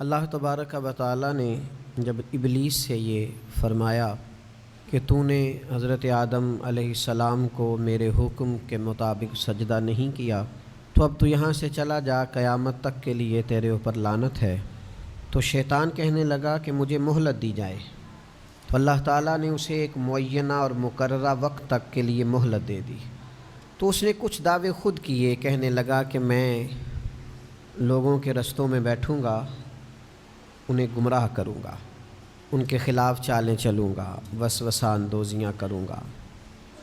اللہ تبارک و تعالی نے جب ابلیس سے یہ فرمایا کہ تو نے حضرت آدم علیہ السلام کو میرے حکم کے مطابق سجدہ نہیں کیا تو اب تو یہاں سے چلا جا، قیامت تک کے لیے تیرے اوپر لعنت ہے۔ تو شیطان کہنے لگا کہ مجھے مہلت دی جائے، تو اللہ تعالیٰ نے اسے ایک معینہ اور مقررہ وقت تک کے لیے مہلت دے دی۔ تو اس نے کچھ دعوے خود کیے، کہنے لگا کہ میں لوگوں کے رستوں میں بیٹھوں گا، انہیں گمراہ کروں گا، ان کے خلاف چالیں چلوں گا، وسوسہ اندوزیاں کروں گا،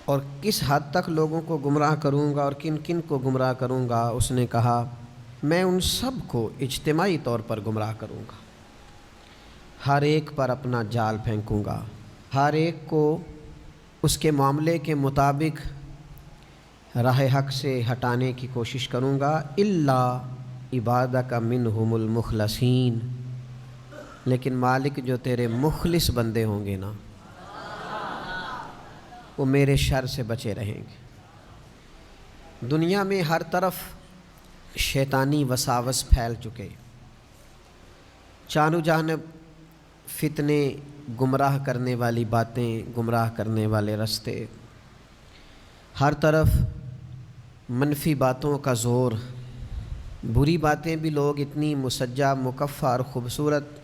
اور کس حد تک لوگوں کو گمراہ کروں گا اور کن کن کو گمراہ کروں گا۔ اس نے کہا میں ان سب کو اجتماعی طور پر گمراہ کروں گا، ہر ایک پر اپنا جال پھینکوں گا، ہر ایک کو اس کے معاملے کے مطابق راہ حق سے ہٹانے کی کوشش کروں گا، الا عبادک منہم المخلصین، لیکن مالک جو تیرے مخلص بندے ہوں گے نا، وہ میرے شر سے بچے رہیں گے۔ دنیا میں ہر طرف شیطانی وساوس پھیل چکے، چاروں جانب فتنے، گمراہ کرنے والی باتیں، گمراہ کرنے والے رستے، ہر طرف منفی باتوں کا زور، بری باتیں بھی لوگ اتنی مسجع، مکفّہ اور خوبصورت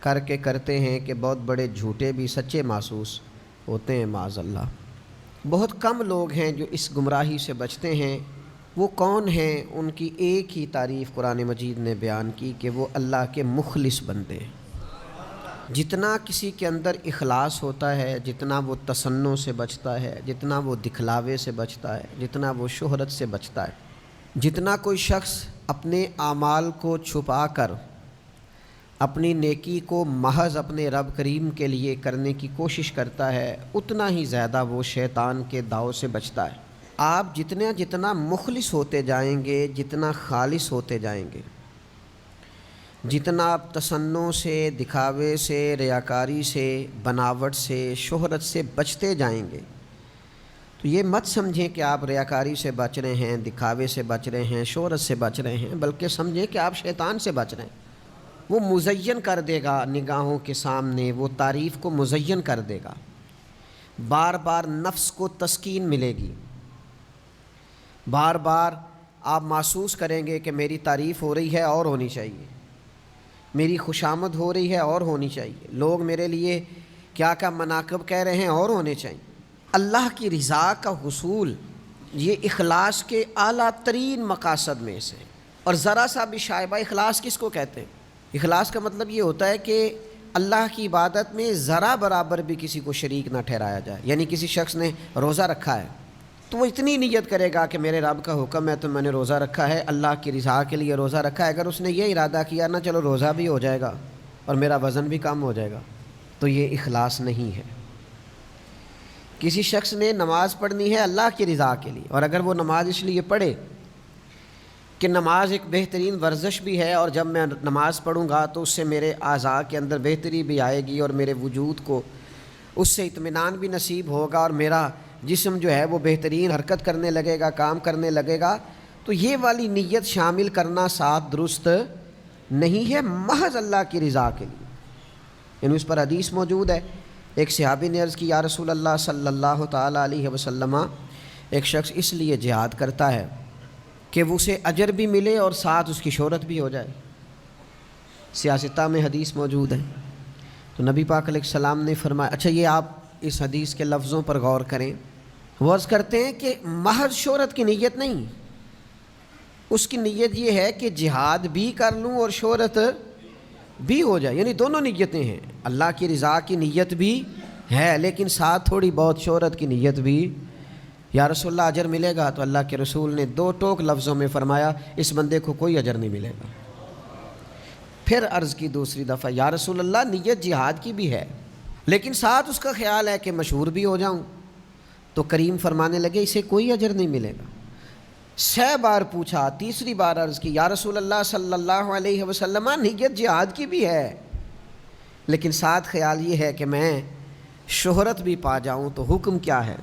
کر کے کرتے ہیں کہ بہت بڑے جھوٹے بھی سچے محسوس ہوتے ہیں، معاذ اللہ۔ بہت کم لوگ ہیں جو اس گمراہی سے بچتے ہیں۔ وہ کون ہیں؟ ان کی ایک ہی تعریف قرآن مجید نے بیان کی کہ وہ اللہ کے مخلص بندے۔ جتنا کسی کے اندر اخلاص ہوتا ہے، جتنا وہ تصنع سے بچتا ہے، جتنا وہ دکھلاوے سے بچتا ہے، جتنا وہ شہرت سے بچتا ہے، جتنا کوئی شخص اپنے اعمال کو چھپا کر اپنی نیکی کو محض اپنے رب کریم کے لیے کرنے کی کوشش کرتا ہے، اتنا ہی زیادہ وہ شیطان کے داؤ سے بچتا ہے۔ آپ جتنا مخلص ہوتے جائیں گے، جتنا خالص ہوتے جائیں گے، جتنا آپ تصنع سے، دکھاوے سے، ریاکاری سے، بناوٹ سے، شہرت سے بچتے جائیں گے، تو یہ مت سمجھیں کہ آپ ریاکاری سے بچ رہے ہیں، دکھاوے سے بچ رہے ہیں، شہرت سے بچ رہے ہیں، بلکہ سمجھیں کہ آپ شیطان سے بچ رہے ہیں۔ وہ مزین کر دے گا نگاہوں کے سامنے، وہ تعریف کو مزین کر دے گا، بار بار نفس کو تسکین ملے گی، بار بار آپ محسوس کریں گے کہ میری تعریف ہو رہی ہے اور ہونی چاہیے، میری خوشامد ہو رہی ہے اور ہونی چاہیے، لوگ میرے لیے کیا کیا مناقب کہہ رہے ہیں اور ہونے چاہیے۔ اللہ کی رضا کا حصول یہ اخلاص کے اعلیٰ ترین مقاصد میں سے، اور ذرا سا بھی شائبہ اخلاص کس کو کہتے ہیں؟ اخلاص کا مطلب یہ ہوتا ہے کہ اللہ کی عبادت میں ذرا برابر بھی کسی کو شریک نہ ٹھہرایا جائے۔ یعنی کسی شخص نے روزہ رکھا ہے تو وہ اتنی نیت کرے گا کہ میرے رب کا حکم ہے تو میں نے روزہ رکھا ہے، اللہ کی رضا کے لیے روزہ رکھا ہے۔ اگر اس نے یہ ارادہ کیا نا چلو روزہ بھی ہو جائے گا اور میرا وزن بھی کم ہو جائے گا، تو یہ اخلاص نہیں ہے۔ کسی شخص نے نماز پڑھنی ہے اللہ کی رضا کے لیے، اور اگر وہ نماز اس لیے پڑھے کہ نماز ایک بہترین ورزش بھی ہے، اور جب میں نماز پڑھوں گا تو اس سے میرے اعضاء کے اندر بہتری بھی آئے گی اور میرے وجود کو اس سے اطمینان بھی نصیب ہوگا، اور میرا جسم جو ہے وہ بہترین حرکت کرنے لگے گا، کام کرنے لگے گا، تو یہ والی نیت شامل کرنا ساتھ درست نہیں ہے، محض اللہ کی رضا کے لیے۔ یعنی اس پر حدیث موجود ہے، ایک صحابی نے عرض کی یا رسول اللہ صلی اللہ تعالیٰ علیہ وسلم، ایک شخص اس لیے جہاد کرتا ہے کہ وہ اسے اجر بھی ملے اور ساتھ اس کی شہرت بھی ہو جائے۔ سیاستہ میں حدیث موجود ہے۔ تو نبی پاک علیہ السلام نے فرمایا، اچھا یہ آپ اس حدیث کے لفظوں پر غور کریں، وہ عرض کرتے ہیں کہ محض شہرت کی نیت نہیں، اس کی نیت یہ ہے کہ جہاد بھی کر لوں اور شہرت بھی ہو جائے، یعنی دونوں نیتیں ہیں۔ اللہ کی رضا کی نیت بھی ہے لیکن ساتھ تھوڑی بہت شہرت کی نیت بھی۔ یا رسول اللہ اجر ملے گا؟ تو اللہ کے رسول نے دو ٹوک لفظوں میں فرمایا اس بندے کو کوئی اجر نہیں ملے گا۔ پھر عرض کی دوسری دفعہ یا رسول اللہ نیت جہاد کی بھی ہے لیکن ساتھ اس کا خیال ہے کہ مشہور بھی ہو جاؤں، تو کریم فرمانے لگے اسے کوئی اجر نہیں ملے گا۔ 6 بار پوچھا، تیسری بار عرض کی یا رسول اللہ صلی اللہ علیہ وسلم نیت جہاد کی بھی ہے لیکن ساتھ خیال یہ ہے کہ میں شہرت بھی پا جاؤں، تو حکم کیا ہے؟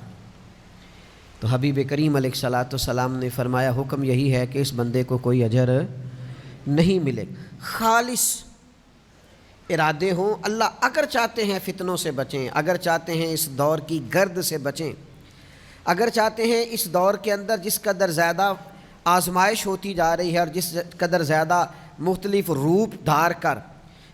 تو حبیب کریم علیہ الصلاۃ والسلام نے فرمایا حکم یہی ہے کہ اس بندے کو کوئی اجر نہیں ملے، خالص ارادے ہوں، اللہ اگر چاہتے ہیں فتنوں سے بچیں، اگر چاہتے ہیں اس دور کی گرد سے بچیں، اگر چاہتے ہیں اس دور کے اندر جس قدر زیادہ آزمائش ہوتی جا رہی ہے اور جس قدر زیادہ مختلف روپ دھار کر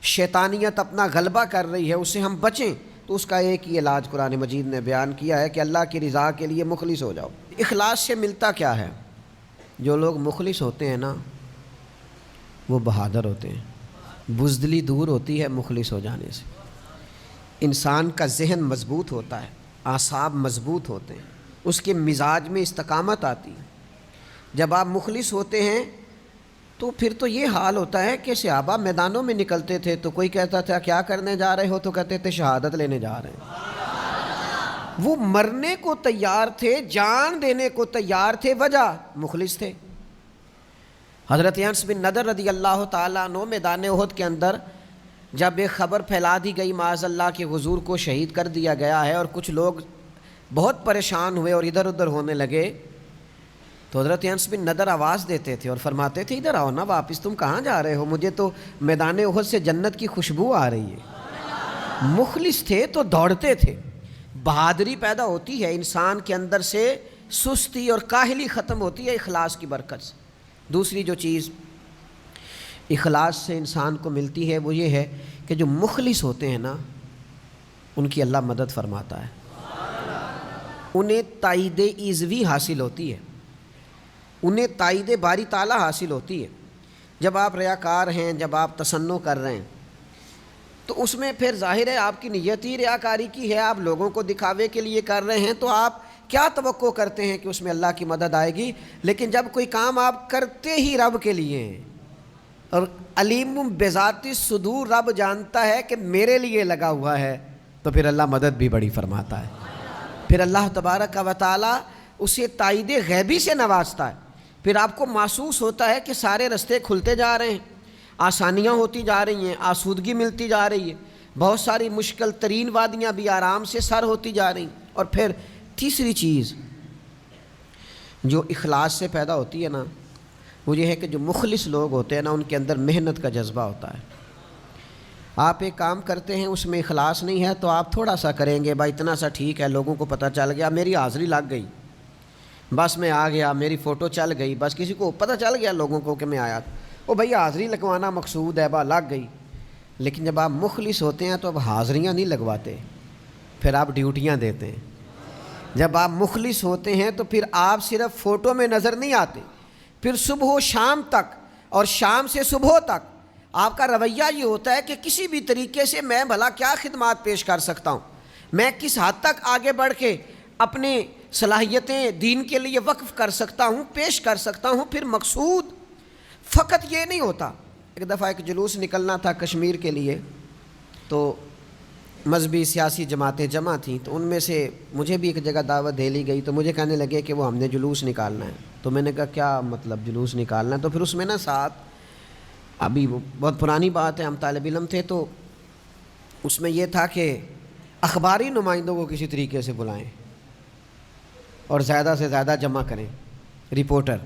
شیطانیت اپنا غلبہ کر رہی ہے اس سے ہم بچیں، تو اس کا ایک ہی علاج قرآن مجید نے بیان کیا ہے کہ اللہ کی رضا کے لیے مخلص ہو جاؤ۔ اخلاص سے ملتا کیا ہے؟ جو لوگ مخلص ہوتے ہیں نا وہ بہادر ہوتے ہیں، بزدلی دور ہوتی ہے مخلص ہو جانے سے، انسان کا ذہن مضبوط ہوتا ہے، اعصاب مضبوط ہوتے ہیں، اس کے مزاج میں استقامت آتی ہے۔ جب آپ مخلص ہوتے ہیں تو پھر تو یہ حال ہوتا ہے کہ صحابہ میدانوں میں نکلتے تھے تو کوئی کہتا تھا کیا کرنے جا رہے ہو، تو کہتے تھے شہادت لینے جا رہے ہیں۔ وہ مرنے کو تیار تھے، جان دینے کو تیار تھے، وجہ مخلص تھے۔ حضرت انس بن نضر رضی اللہ تعالیٰ عنہ میدان احد کے اندر جب ایک خبر پھیلا دی گئی معاذ اللہ کہ حضور کو شہید کر دیا گیا ہے اور کچھ لوگ بہت پریشان ہوئے اور ادھر ادھر ہونے لگے، تو حضرت انس بن نضر آواز دیتے تھے اور فرماتے تھے ادھر آؤ نا واپس، تم کہاں جا رہے ہو؟ مجھے تو میدان احد سے جنت کی خوشبو آ رہی ہے۔ مخلص تھے تو دوڑتے تھے۔ بہادری پیدا ہوتی ہے انسان کے اندر سے، سستی اور کاہلی ختم ہوتی ہے اخلاص کی برکت سے۔ دوسری جو چیز اخلاص سے انسان کو ملتی ہے وہ یہ ہے کہ جو مخلص ہوتے ہیں نا ان کی اللہ مدد فرماتا ہے، انہیں تائید ایزوی حاصل ہوتی ہے، انہیں تائید باری تعالیٰ حاصل ہوتی ہے۔ جب آپ ریاکار ہیں، جب آپ تصنع کر رہے ہیں تو اس میں پھر ظاہر ہے آپ کی نیت ہی ریاکاری کی ہے، آپ لوگوں کو دکھاوے کے لیے کر رہے ہیں، تو آپ کیا توقع کرتے ہیں کہ اس میں اللہ کی مدد آئے گی؟ لیکن جب کوئی کام آپ کرتے ہی رب کے لیے ہیں اور علیم بذات الصدور، رب جانتا ہے کہ میرے لیے لگا ہوا ہے، تو پھر اللہ مدد بھی بڑی فرماتا ہے۔ پھر اللہ تبارک و تعالی اسے تائید غیبی سے نوازتا ہے، پھر آپ کو محسوس ہوتا ہے کہ سارے رستے کھلتے جا رہے ہیں، آسانیاں ہوتی جا رہی ہیں، آسودگی ملتی جا رہی ہے، بہت ساری مشکل ترین وادیاں بھی آرام سے سر ہوتی جا رہی ہیں۔ اور پھر تیسری چیز جو اخلاص سے پیدا ہوتی ہے نا وہ یہ ہے کہ جو مخلص لوگ ہوتے ہیں نا ان کے اندر محنت کا جذبہ ہوتا ہے۔ آپ ایک کام کرتے ہیں اس میں اخلاص نہیں ہے تو آپ تھوڑا سا کریں گے، بھائی اتنا سا ٹھیک ہے، لوگوں کو پتہ چل گیا، میری حاضری لگ گئی، بس میں آ گیا، میری فوٹو چل گئی، بس کسی کو پتہ چل گیا لوگوں کو کہ میں آیا، او بھائی حاضری لگوانا مقصود ہے، لگ گئی۔ لیکن جب آپ مخلص ہوتے ہیں تو اب حاضریاں نہیں لگواتے، پھر آپ ڈیوٹیاں دیتے ہیں۔ جب آپ مخلص ہوتے ہیں تو پھر آپ صرف فوٹو میں نظر نہیں آتے، پھر صبح و شام تک اور شام سے صبح تک آپ کا رویہ یہ ہوتا ہے کہ کسی بھی طریقے سے میں بھلا کیا خدمات پیش کر سکتا ہوں، میں کس حد تک آگے بڑھ کے اپنی صلاحیتیں دین کے لیے وقف کر سکتا ہوں، پیش کر سکتا ہوں۔ پھر مقصود فقط یہ نہیں ہوتا۔ ایک دفعہ ایک جلوس نکلنا تھا کشمیر کے لیے، تو مذہبی سیاسی جماعتیں جمع تھیں، تو ان میں سے مجھے بھی ایک جگہ دعوت دے لی گئی، تو مجھے کہنے لگے کہ وہ ہم نے جلوس نکالنا ہے۔ تو میں نے کہا کیا مطلب جلوس نکالنا ہے؟ تو پھر اس میں نا ساتھ، ابھی وہ بہت پرانی بات ہے، ہم طالب علم تھے، تو اس میں یہ تھا کہ اخباری نمائندوں کو کسی طریقے سے بلائیں اور زیادہ سے زیادہ جمع کریں رپورٹر۔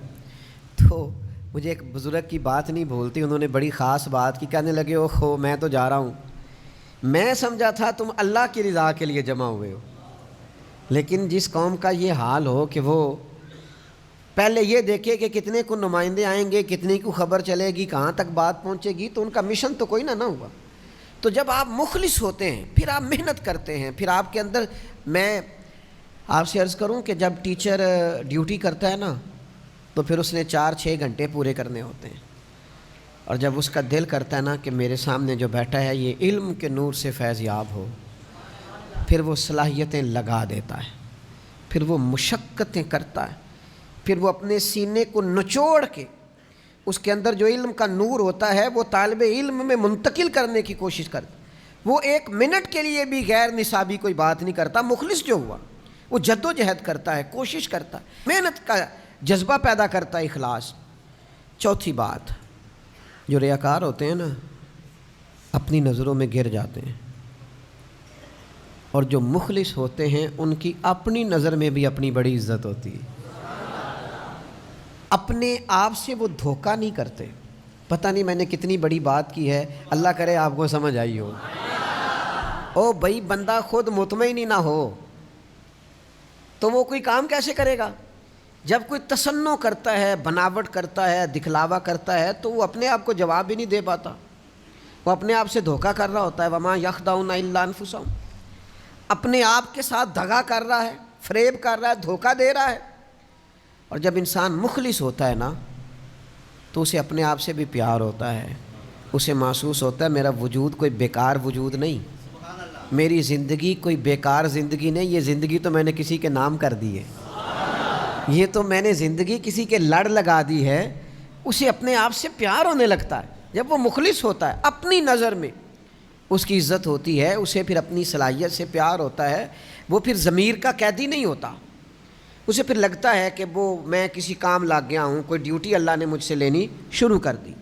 تو مجھے ایک بزرگ کی بات نہیں بھولتی، انہوں نے بڑی خاص بات کی، کہنے لگے اوہ میں تو جا رہا ہوں، میں سمجھا تھا تم اللہ کی رضا کے لیے جمع ہوئے ہو، لیکن جس قوم کا یہ حال ہو کہ وہ پہلے یہ دیکھے کہ کتنے کو نمائندے آئیں گے، کتنے کو خبر چلے گی، کہاں تک بات پہنچے گی، تو ان کا مشن تو کوئی نہ ہوا۔ تو جب آپ مخلص ہوتے ہیں پھر آپ محنت کرتے ہیں، پھر آپ کے اندر، میں آپ سے عرض کروں کہ جب ٹیچر ڈیوٹی کرتا ہے نا تو پھر اس نے 4-6 گھنٹے پورے کرنے ہوتے ہیں، اور جب اس کا دل کرتا ہے نا کہ میرے سامنے جو بیٹھا ہے یہ علم کے نور سے فیض یاب ہو، پھر وہ صلاحیتیں لگا دیتا ہے، پھر وہ مشقتیں کرتا ہے، پھر وہ اپنے سینے کو نچوڑ کے اس کے اندر جو علم کا نور ہوتا ہے وہ طالب علم میں منتقل کرنے کی کوشش کرتا ہے۔ وہ 1 منٹ کے لیے بھی غیر نصابی کوئی بات نہیں کرتا۔ مخلص جو ہوا وہ جد و جہد کرتا ہے، کوشش کرتا ہے، محنت کا جذبہ پیدا کرتا ہے، اخلاص۔ چوتھی بات، جو ریاکار ہوتے ہیں نا اپنی نظروں میں گر جاتے ہیں، اور جو مخلص ہوتے ہیں ان کی اپنی نظر میں بھی اپنی بڑی عزت ہوتی ہے۔ اپنے آپ سے وہ دھوکہ نہیں کرتے، پتہ نہیں میں نے کتنی بڑی بات کی ہے، اللہ کرے آپ کو سمجھ آئی ہو۔ او بھائی، بندہ خود مطمئن ہی نہ ہو تو وہ کوئی کام کیسے کرے گا؟ جب کوئی تصنع کرتا ہے، بناوٹ کرتا ہے، دکھلاوا کرتا ہے تو وہ اپنے آپ کو جواب بھی نہیں دے پاتا، وہ اپنے آپ سے دھوکہ کر رہا ہوتا ہے۔ وَمَا يَخْدَعُونَ إِلَّا أَنفُسَهُمْ، اپنے آپ کے ساتھ دغا کر رہا ہے، فریب کر رہا ہے، دھوکہ دے رہا ہے۔ اور جب انسان مخلص ہوتا ہے نا تو اسے اپنے آپ سے بھی پیار ہوتا ہے، اسے محسوس ہوتا ہے میرا وجود کوئی بیکار وجود نہیں، میری زندگی کوئی بیکار زندگی نہیں، یہ زندگی تو میں نے کسی کے نام کر دی ہے، یہ تو میں نے زندگی کسی کے لڑ لگا دی ہے۔ اسے اپنے آپ سے پیار ہونے لگتا ہے جب وہ مخلص ہوتا ہے، اپنی نظر میں اس کی عزت ہوتی ہے، اسے پھر اپنی صلاحیت سے پیار ہوتا ہے، وہ پھر ضمیر کا قیدی نہیں ہوتا، اسے پھر لگتا ہے کہ وہ میں کسی کام لگ گیا ہوں، کوئی ڈیوٹی اللہ نے مجھ سے لینی شروع کر دی۔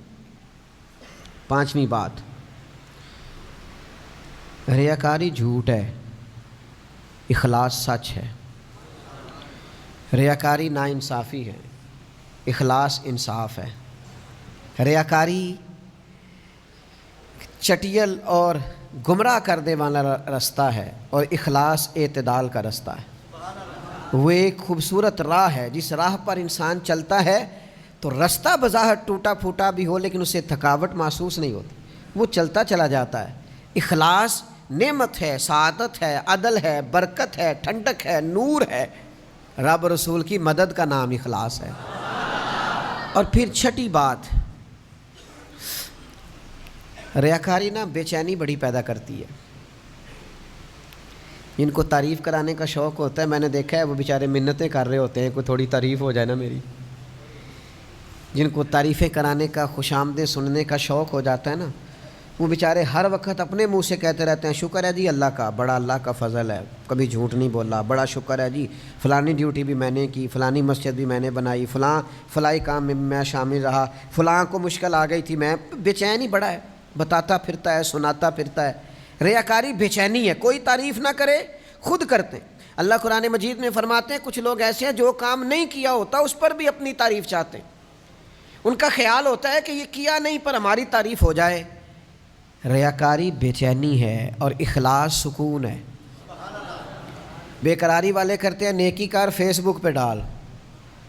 پانچویں بات، ریاکاری جھوٹ ہے، اخلاص سچ ہے۔ ریاکاری ناانصافی ہے، اخلاص انصاف ہے۔ ریاکاری چٹیل اور گمراہ کرنے والا رستہ ہے اور اخلاص اعتدال کا رستہ ہے۔ وہ ایک خوبصورت راہ ہے، جس راہ پر انسان چلتا ہے تو رستہ بظاہر ٹوٹا پھوٹا بھی ہو لیکن اسے تھکاوٹ محسوس نہیں ہوتی، وہ چلتا چلا جاتا ہے۔ اخلاص نعمت ہے، سعادت ہے، عدل ہے، برکت ہے، ٹھنڈک ہے، نور ہے۔ رب رسول کی مدد کا نام اخلاص ہے۔ اور پھر چھٹی بات، ریاکاری نا بے چینی بڑی پیدا کرتی ہے۔ جن کو تعریف کرانے کا شوق ہوتا ہے، میں نے دیکھا ہے وہ بیچارے منتیں کر رہے ہوتے ہیں کوئی تھوڑی تعریف ہو جائے نا میری۔ جن کو تعریفیں کرانے کا، خوش آمدیں سننے کا شوق ہو جاتا ہے نا، وہ بیچارے ہر وقت اپنے منہ سے کہتے رہتے ہیں شکر ہے جی اللہ کا، بڑا اللہ کا فضل ہے، کبھی جھوٹ نہیں بولا، بڑا شکر ہے جی فلانی ڈیوٹی بھی میں نے کی، فلانی مسجد بھی میں نے بنائی، فلائی کام میں میں شامل رہا، فلاں کو مشکل آ گئی تھی، میں بے چین ہی بڑا ہے، بتاتا پھرتا ہے، سناتا پھرتا ہے۔ ریاکاری بے چینی ہے، کوئی تعریف نہ کرے، خود کرتے ہیں۔ اللہ قرآن مجید میں فرماتے ہیں کچھ لوگ ایسے ہیں جو کام نہیں کیا ہوتا اس پر بھی اپنی تعریف چاہتے ہیں، ان کا خیال ہوتا ہے کہ یہ کیا نہیں پر ہماری تعریف ہو جائے۔ ریاکاری بے چینی ہے اور اخلاص سکون ہے۔ بے قراری والے کرتے ہیں نیکی کر فیس بک پہ ڈال،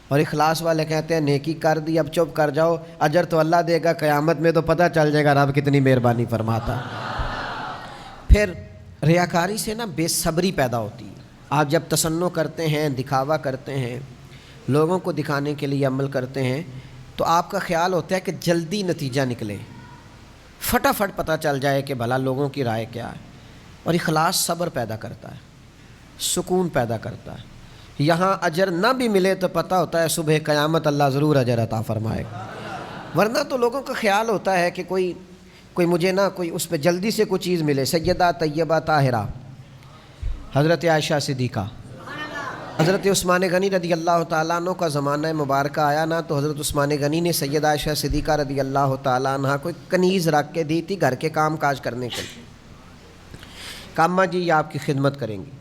اور اخلاص والے کہتے ہیں نیکی کر دی اب چپ کر جاؤ، اجر تو اللہ دے گا، قیامت میں تو پتہ چل جائے گا رب کتنی مہربانی فرماتا۔ پھر ریاکاری سے نا بے صبری پیدا ہوتی ہے۔ آپ جب تصنع کرتے ہیں، دکھاوا کرتے ہیں، لوگوں کو دکھانے کے لیے عمل کرتے ہیں تو آپ کا خیال ہوتا ہے کہ جلدی نتیجہ نکلے، فٹافٹ پتہ چل جائے کہ بھلا لوگوں کی رائے کیا ہے۔ اور اخلاص صبر پیدا کرتا ہے، سکون پیدا کرتا ہے۔ یہاں اجر نہ بھی ملے تو پتہ ہوتا ہے صبح قیامت اللہ ضرور اجر عطا فرمائے گا، ورنہ تو لوگوں کا خیال ہوتا ہے کہ کوئی مجھے نہ کوئی اس پہ جلدی سے کوئی چیز ملے۔ سیدہ طیبہ طاہرہ حضرت عائشہ صدیقہ، حضرت عثمان غنی رضی اللہ تعالیٰ عنہ کا زمانہ مبارکہ آیا نا تو حضرت عثمان غنی نے سیدہ عائشہ صدیقہ رضی اللہ تعالیٰ عنہ کو ایک کنیز رکھ کے دی تھی گھر کے کام کاج کرنے کے لیے، کاماں جی یہ آپ کی خدمت کریں گی۔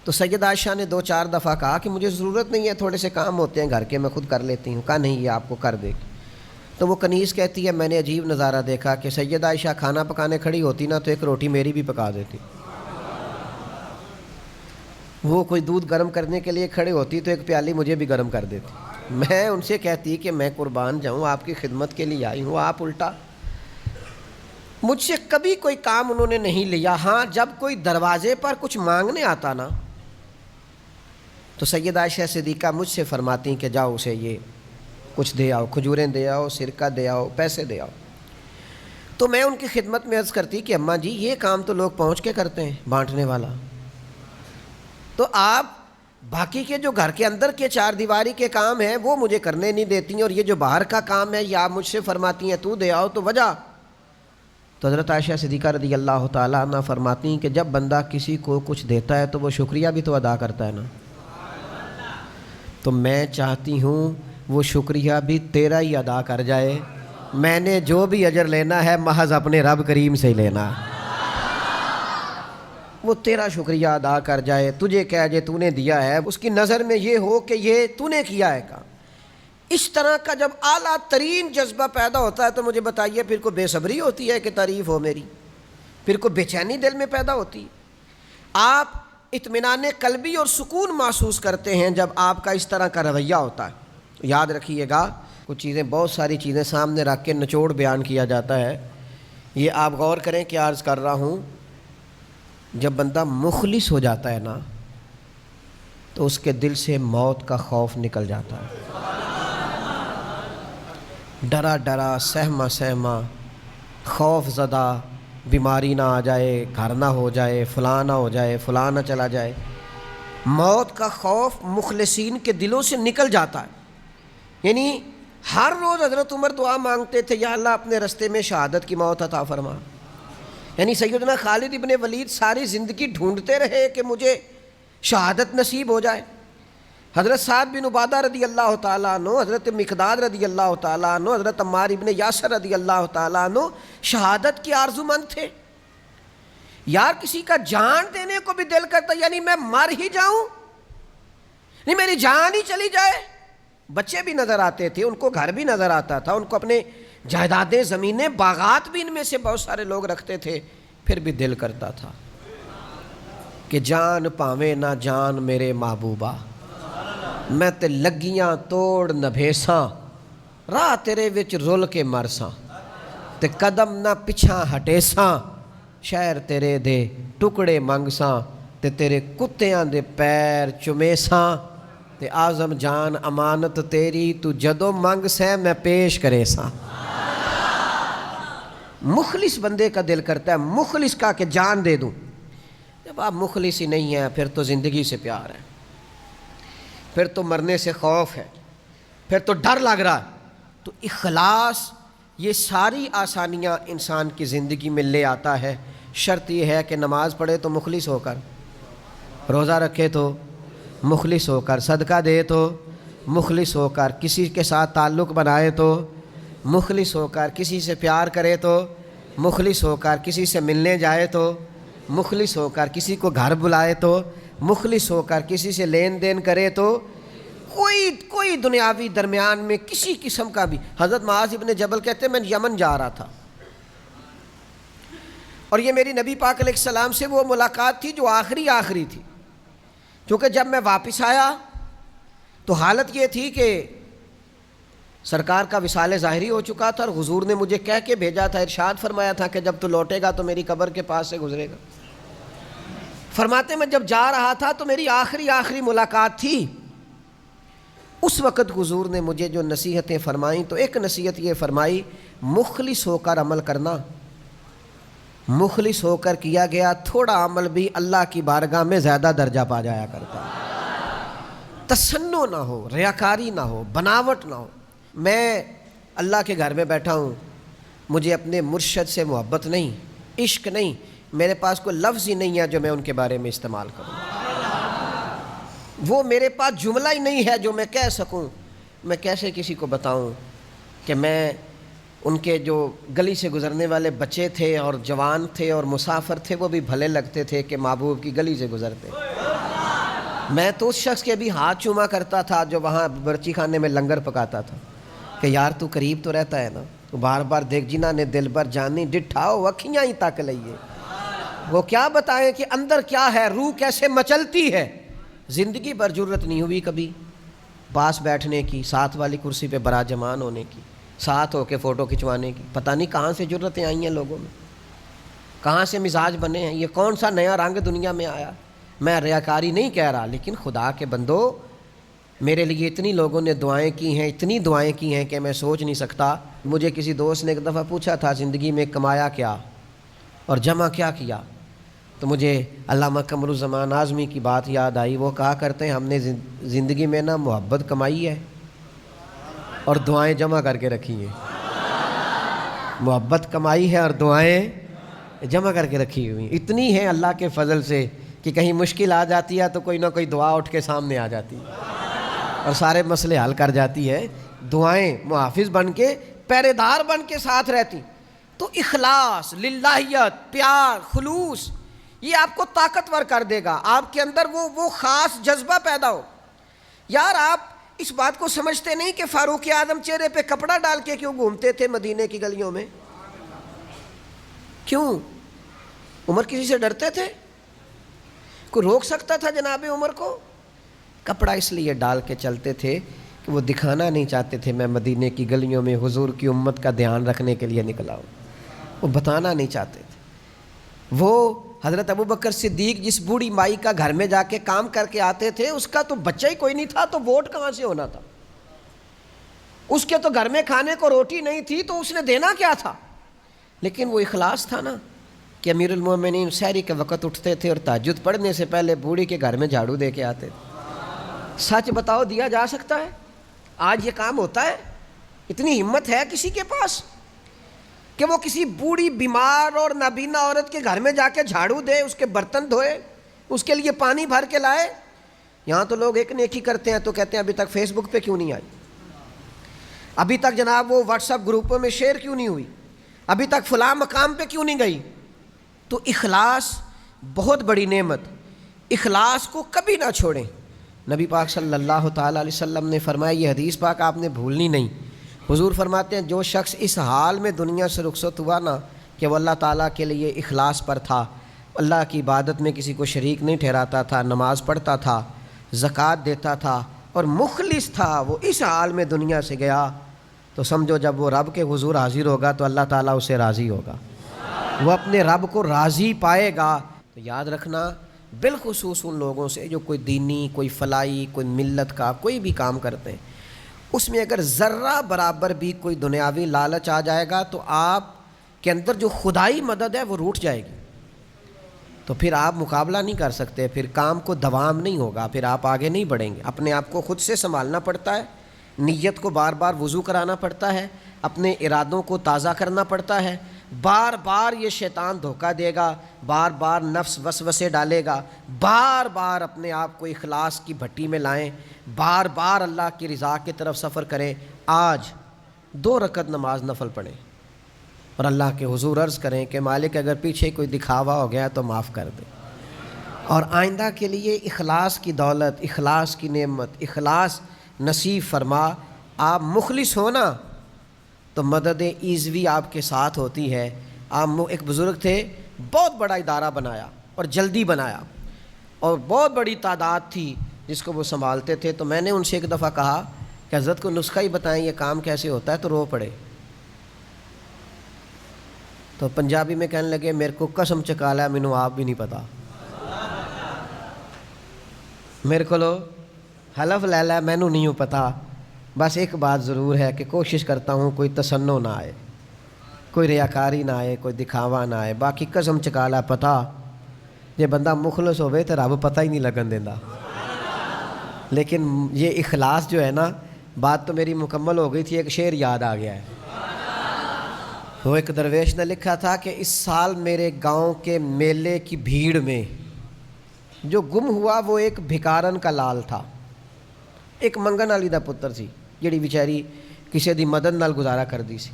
تو سیدہ عائشہ نے 2-4 دفعہ کہا کہ مجھے ضرورت نہیں ہے، تھوڑے سے کام ہوتے ہیں گھر کے، میں خود کر لیتی ہوں۔ کہا نہیں یہ آپ کو کر دے گی۔ تو وہ کنیز کہتی ہے میں نے عجیب نظارہ دیکھا کہ سیدہ عائشہ کھانا پکانے کھڑی ہوتی نا تو ایک روٹی میری بھی پکا دیتی، وہ کوئی دودھ گرم کرنے کے لیے کھڑے ہوتی تو ایک پیالی مجھے بھی گرم کر دیتی۔ میں ان سے کہتی کہ میں قربان جاؤں آپ کی خدمت کے لیے آئی ہوں، آپ الٹا۔ مجھ سے کبھی کوئی کام انہوں نے نہیں لیا، ہاں جب کوئی دروازے پر کچھ مانگنے آتا نا تو سیدہ عائشہ صدیقہ مجھ سے فرماتی کہ جاؤ اسے یہ کچھ دے آؤ، کھجوریں دے آؤ، سرکہ دے آؤ، پیسے دے آؤ۔ تو میں ان کی خدمت میں عرض کرتی کہ اماں جی یہ کام تو لوگ پہنچ کے کرتے ہیں بانٹنے والا، تو آپ باقی کے جو گھر کے اندر کے 4 دیواری کے کام ہیں وہ مجھے کرنے نہیں دیتی ہیں، اور یہ جو باہر کا کام ہے یہ آپ مجھ سے فرماتی ہیں تو دے آؤ، تو وجہ؟ تو حضرت عائشہ صدیقہ رضی اللہ تعالیٰ عنہ فرماتی ہیں کہ جب بندہ کسی کو کچھ دیتا ہے تو وہ شکریہ بھی تو ادا کرتا ہے نا، تو میں چاہتی ہوں وہ شکریہ بھی تیرا ہی ادا کر جائے، میں نے جو بھی اجر لینا ہے محض اپنے رب کریم سے ہی لینا، وہ تیرا شکریہ ادا کر جائے، تجھے کہہ جائے تو نے دیا ہے، اس کی نظر میں یہ ہو کہ یہ تو نے کیا ہے کام۔ اس طرح کا جب اعلیٰ ترین جذبہ پیدا ہوتا ہے تو مجھے بتائیے پھر کو بے صبری ہوتی ہے کہ تعریف ہو میری، پھر کو بے چینی دل میں پیدا ہوتی ہے؟ آپ اطمینان قلبی اور سکون محسوس کرتے ہیں جب آپ کا اس طرح کا رویہ ہوتا ہے۔ یاد رکھیے گا، کچھ چیزیں، بہت ساری چیزیں سامنے رکھ کے نچوڑ بیان کیا جاتا ہے، یہ آپ غور کریں کہ عرض کر رہا ہوں، جب بندہ مخلص ہو جاتا ہے نا تو اس کے دل سے موت کا خوف نکل جاتا ہے۔ ڈرا ڈرا، سہما سہما، خوف زدہ، بیماری نہ آ جائے، گھر نہ ہو جائے، فلاں نہ ہو جائے، فلاں نہ چلا جائے، موت کا خوف مخلصین کے دلوں سے نکل جاتا ہے۔ یعنی ہر روز حضرت عمر دعا مانگتے تھے، یا اللہ اپنے رستے میں شہادت کی موت عطا فرما۔ یعنی سیدنا خالد ابن ولید ساری زندگی ڈھونڈتے رہے کہ مجھے شہادت نصیب ہو جائے۔ حضرت سعد بن عبادہ رضی اللہ تعالیٰ عنہ، حضرت مقداد رضی اللہ تعالیٰ عنہ، حضرت عمار ابن یاسر رضی اللہ تعالیٰ عنہ شہادت کی آرزومند تھے۔ یار کسی کا جان دینے کو بھی دل کرتا، یعنی میں مر ہی جاؤں، نہیں میری جان ہی چلی جائے۔ بچے بھی نظر آتے تھے، ان کو گھر بھی نظر آتا تھا، ان کو اپنے جائیدادیں، زمینیں، باغات بھی ان میں سے بہت سارے لوگ رکھتے تھے، پھر بھی دل کرتا تھا کہ جان پاویں نہ جان میرے محبوبہ، میں تے لگیاں توڑ نہ بھیساں، راہ تیرے وچ رول کے مرساں، تے قدم نہ پچھاں ہٹیساں، شہر تیرے دے ٹکڑے منگساں، تے تیرے کتیاں دے پیر چمیساں، تے اعظم جان امانت تیری، تو جدو منگ سیں میں پیش کرے ساں۔ مخلص بندے کا دل کرتا ہے، مخلص کا کہ جان دے دوں۔ جب آپ مخلص ہی نہیں ہیں پھر تو زندگی سے پیار ہے، پھر تو مرنے سے خوف ہے، پھر تو ڈر لگ رہا ہے۔ تو اخلاص یہ ساری آسانیاں انسان کی زندگی میں لے آتا ہے۔ شرط یہ ہے کہ نماز پڑھے تو مخلص ہو کر، روزہ رکھے تو مخلص ہو کر، صدقہ دے تو مخلص ہو کر، کسی کے ساتھ تعلق بنائے تو مخلص ہو کر، کسی سے پیار کرے تو مخلص ہو کر، کسی سے ملنے جائے تو مخلص ہو کر، کسی کو گھر بلائے تو مخلص ہو کر، کسی سے لین دین کرے تو کوئی دنیاوی درمیان میں کسی قسم کا بھی۔ حضرت معاذ ابن جبل کہتے ہیں میں یمن جا رہا تھا اور یہ میری نبی پاک علیہ السلام سے وہ ملاقات تھی جو آخری تھی، کیونکہ جب میں واپس آیا تو حالت یہ تھی کہ سرکار کا وصال ظاہری ہو چکا تھا، اور حضور نے مجھے کہہ کے بھیجا تھا، ارشاد فرمایا تھا کہ جب تو لوٹے گا تو میری قبر کے پاس سے گزرے گا۔ فرماتے میں جب جا رہا تھا تو میری آخری ملاقات تھی، اس وقت حضور نے مجھے جو نصیحتیں فرمائیں تو ایک نصیحت یہ فرمائی، مخلص ہو کر عمل کرنا۔ مخلص ہو کر کیا گیا تھوڑا عمل بھی اللہ کی بارگاہ میں زیادہ درجہ پا جایا کرتا ہے۔ تصنع نہ ہو، ریاکاری نہ ہو، بناوٹ نہ ہو۔ میں اللہ کے گھر میں بیٹھا ہوں، مجھے اپنے مرشد سے محبت نہیں، عشق نہیں، میرے پاس کوئی لفظ ہی نہیں ہے جو میں ان کے بارے میں استعمال کروں، وہ میرے پاس جملہ ہی نہیں ہے جو میں کہہ سکوں۔ میں کیسے کسی کو بتاؤں کہ میں ان کے جو گلی سے گزرنے والے بچے تھے اور جوان تھے اور مسافر تھے وہ بھی بھلے لگتے تھے کہ محبوب کی گلی سے گزرتے۔ میں تو اس شخص کے بھی ہاتھ چوما کرتا تھا جو وہاں برچی خانے میں لنگر پکاتا تھا کہ یار تو قریب تو رہتا ہے نا، تو بار بار دیکھ جنہ نے دل بر جانی ڈٹھاؤ اکھیاں ہی تک لئیے۔ وہ کیا بتائیں کہ اندر کیا ہے، روح کیسے مچلتی ہے۔ زندگی پر جرت نہیں ہوئی کبھی پاس بیٹھنے کی، ساتھ والی کرسی پہ براجمان ہونے کی، ساتھ ہو کے فوٹو کھنچوانے کی۔ پتہ نہیں کہاں سے جرتیں آئی ہیں لوگوں میں، کہاں سے مزاج بنے ہیں، یہ کون سا نیا رنگ دنیا میں آیا۔ میں ریاکاری نہیں کہہ رہا، لیکن خدا کے بندو میرے لیے اتنی لوگوں نے دعائیں کی ہیں، اتنی دعائیں کی ہیں کہ میں سوچ نہیں سکتا۔ مجھے کسی دوست نے ایک دفعہ پوچھا تھا زندگی میں کمایا کیا اور جمع کیا کیا، تو مجھے علامہ قمر الزمان اعظمی کی بات یاد آئی۔ وہ کہا کرتے ہیں ہم نے زندگی میں نا محبت کمائی ہے اور دعائیں جمع کر کے رکھی ہیں۔ محبت کمائی ہے اور دعائیں جمع کر کے رکھی ہوئی ہیں۔ اتنی ہیں اللہ کے فضل سے کہ کہیں مشکل آ جاتی ہے تو کوئی نہ کوئی دعا اٹھ کے سامنے آ جاتی ہے اور سارے مسئلے حل کر جاتی ہے۔ دعائیں محافظ بن کے، پہرے دار بن کے ساتھ رہتی۔ تو اخلاص، للہیت، پیار، خلوص، یہ آپ کو طاقتور کر دے گا۔ آپ کے اندر وہ خاص جذبہ پیدا ہو۔ یار آپ اس بات کو سمجھتے نہیں کہ فاروق اعظم چہرے پہ کپڑا ڈال کے کیوں گھومتے تھے مدینے کی گلیوں میں؟ کیوں؟ عمر کسی سے ڈرتے تھے؟ کوئی روک سکتا تھا جناب عمر کو؟ کپڑا اس لیے ڈال کے چلتے تھے کہ وہ دکھانا نہیں چاہتے تھے میں مدینے کی گلیوں میں حضور کی امت کا دھیان رکھنے کے لیے نکلا ہوں، وہ بتانا نہیں چاہتے تھے۔ وہ حضرت ابوبکر صدیق جس بوڑھی مائی کا گھر میں جا کے کام کر کے آتے تھے، اس کا تو بچہ ہی کوئی نہیں تھا، تو ووٹ کہاں سے ہونا تھا؟ اس کے تو گھر میں کھانے کو روٹی نہیں تھی، تو اس نے دینا کیا تھا؟ لیکن وہ اخلاص تھا نا کہ امیر المومنین سحری کے وقت اٹھتے تھے اور تہجد پڑھنے سے پہلے بوڑھی کے گھر میں جھاڑو دے کے آتے تھے۔ سچ بتاؤ، دیا جا سکتا ہے؟ آج یہ کام ہوتا ہے؟ اتنی ہمت ہے کسی کے پاس کہ وہ کسی بوڑھی بیمار اور نابینا عورت کے گھر میں جا کے جھاڑو دے، اس کے برتن دھوئے، اس کے لیے پانی بھر کے لائے؟ یہاں تو لوگ ایک نیکی کرتے ہیں تو کہتے ہیں ابھی تک فیس بک پہ کیوں نہیں آئی، ابھی تک جناب وہ واٹس ایپ گروپوں میں شیئر کیوں نہیں ہوئی، ابھی تک فلاں مقام پہ کیوں نہیں گئی؟ تو اخلاص بہت بڑی نعمت، اخلاص کو کبھی نہ چھوڑیں۔ نبی پاک صلی اللہ تعالیٰ علیہ وسلم نے فرمایا، یہ حدیث پاک آپ نے بھولنی نہیں، حضور فرماتے ہیں جو شخص اس حال میں دنیا سے رخصت ہوا نا کہ وہ اللہ تعالیٰ کے لیے اخلاص پر تھا، اللہ کی عبادت میں کسی کو شریک نہیں ٹھہراتا تھا، نماز پڑھتا تھا، زکوٰۃ دیتا تھا اور مخلص تھا، وہ اس حال میں دنیا سے گیا، تو سمجھو جب وہ رب کے حضور حاضر ہوگا تو اللہ تعالیٰ اسے راضی ہوگا، وہ اپنے رب کو راضی پائے گا۔ تو یاد رکھنا، بالخصوص ان لوگوں سے جو کوئی دینی، کوئی فلاحی، کوئی ملت کا کوئی بھی کام کرتے ہیں، اس میں اگر ذرہ برابر بھی کوئی دنیاوی لالچ آ جائے گا تو آپ کے اندر جو خدائی مدد ہے وہ روٹ جائے گی، تو پھر آپ مقابلہ نہیں کر سکتے، پھر کام کو دوام نہیں ہوگا، پھر آپ آگے نہیں بڑھیں گے۔ اپنے آپ کو خود سے سنبھالنا پڑتا ہے، نیت کو بار بار وضو کرانا پڑتا ہے، اپنے ارادوں کو تازہ کرنا پڑتا ہے، بار بار یہ شیطان دھوکہ دے گا، بار بار نفس وسوسے ڈالے گا، بار بار اپنے آپ کو اخلاص کی بھٹی میں لائیں، بار بار اللہ کی رضا کی طرف سفر کریں۔ آج 2 رکعت نماز نفل پڑھیں اور اللہ کے حضور عرض کریں کہ مالک اگر پیچھے کوئی دکھاوا ہو گیا تو معاف کر دے، اور آئندہ کے لیے اخلاص کی دولت، اخلاص کی نعمت، اخلاص نصیب فرما۔ آپ مخلص ہونا تو مدد ایزوی آپ کے ساتھ ہوتی ہے۔ آپ ایک بزرگ تھے، بہت بڑا ادارہ بنایا اور جلدی بنایا، اور بہت بڑی تعداد تھی جس کو وہ سنبھالتے تھے، تو میں نے ان سے ایک دفعہ کہا کہ حضرت کو نسخہ ہی بتائیں یہ کام کیسے ہوتا ہے، تو رو پڑے۔ تو پنجابی میں کہنے لگے میرے کو قسم چکالا ہے مینوں آپ بھی نہیں پتا، میرے کو حلف لے لے مینوں نہیں پتا، بس ایک بات ضرور ہے کہ کوشش کرتا ہوں کوئی تسنو نہ آئے، کوئی ریاکاری نہ آئے، کوئی دکھاوا نہ آئے، باقی قسم چکالا پتا جے بندہ مخلص ہوئے تو رب پتہ ہی نہیں لگن دینا۔ لیکن یہ اخلاص جو ہے نا، بات تو میری مکمل ہو گئی تھی، ایک شعر یاد آ گیا ہے۔ وہ ایک درویش نے لکھا تھا کہ اس سال میرے گاؤں کے میلے کی بھیڑ میں جو گم ہوا وہ ایک بھکارن کا لال تھا، ایک منگن والی دا پتر سی جڑی بیچاری کسی دی مدد نال گزارا کر دی سی۔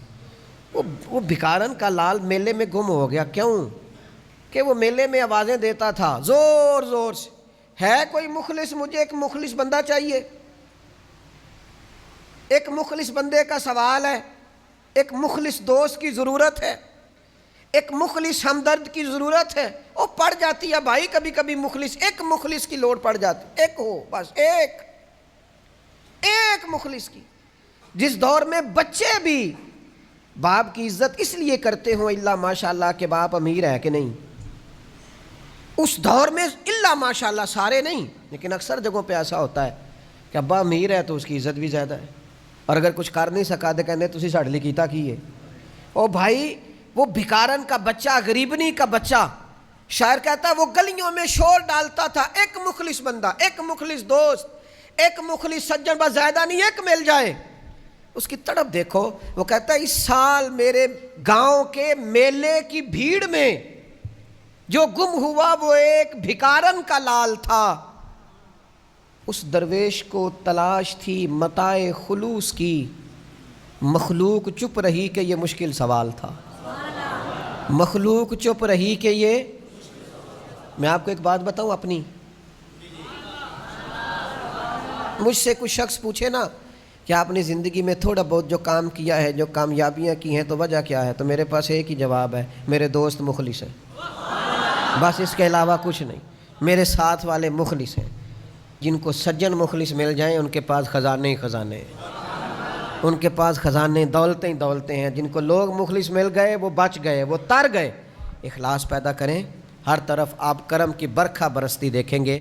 وہ بھکارن کا لال میلے میں گم ہو گیا، کیوں کہ وہ میلے میں آوازیں دیتا تھا زور زور سے، ہے کوئی مخلص، مجھے ایک مخلص بندہ چاہیے، ایک مخلص بندے کا سوال ہے، ایک مخلص دوست کی ضرورت ہے، ایک مخلص ہمدرد کی ضرورت ہے۔ وہ پڑ جاتی ہے بھائی، کبھی کبھی مخلص، ایک مخلص کی لوڑ پڑ جاتی، ایک ہو بس، ایک مخلص کی۔ جس دور میں بچے بھی باپ کی عزت اس لیے کرتے ہوں الا ماشاءاللہ کہ باپ امیر ہے کہ نہیں، اس دور میں الا ماشاءاللہ سارے نہیں لیکن اکثر جگہوں پہ ایسا ہوتا ہے کہ ابا امیر ہے تو اس کی عزت بھی زیادہ ہے، اور اگر کچھ کر نہیں سکا تو کہنے تسی ساڈے لئی کیتا کی ہے۔ او بھائی، وہ بھکارن کا بچہ، غریبنی کا بچہ، شاعر کہتا ہے وہ گلیوں میں شور ڈالتا تھا، ایک مخلص بندہ، ایک مخلص دوست، ایک مخلص سجن، بس زیادہ نہیں، ایک مل جائے۔ اس کی تڑپ دیکھو، وہ کہتا ہے اس سال میرے گاؤں کے میلے کی بھیڑ میں جو گم ہوا وہ ایک بھکارن کا لال تھا۔ اس درویش کو تلاش تھی متاع خلوص کی، مخلوق چپ رہی کہ یہ مشکل سوال تھا، مخلوق چپ رہی کہ یہ۔ میں آپ کو ایک بات بتاؤں اپنی، مجھ سے کچھ شخص پوچھے نا کہ آپ نے زندگی میں تھوڑا بہت جو کام کیا ہے، جو کامیابیاں کی ہیں، تو وجہ کیا ہے؟ تو میرے پاس ایک ہی جواب ہے، میرے دوست مخلص ہیں، بس اس کے علاوہ کچھ نہیں۔ میرے ساتھ والے مخلص ہیں۔ جن کو سجن مخلص مل جائیں ان کے پاس خزانے ہی خزانے ہیں، ان کے پاس خزانے دولتیں ہی دولتیں ہیں۔ جن کو لوگ مخلص مل گئے وہ بچ گئے، وہ تر گئے۔ اخلاص پیدا کریں، ہر طرف آپ کرم کی برکھا برستی دیکھیں گے۔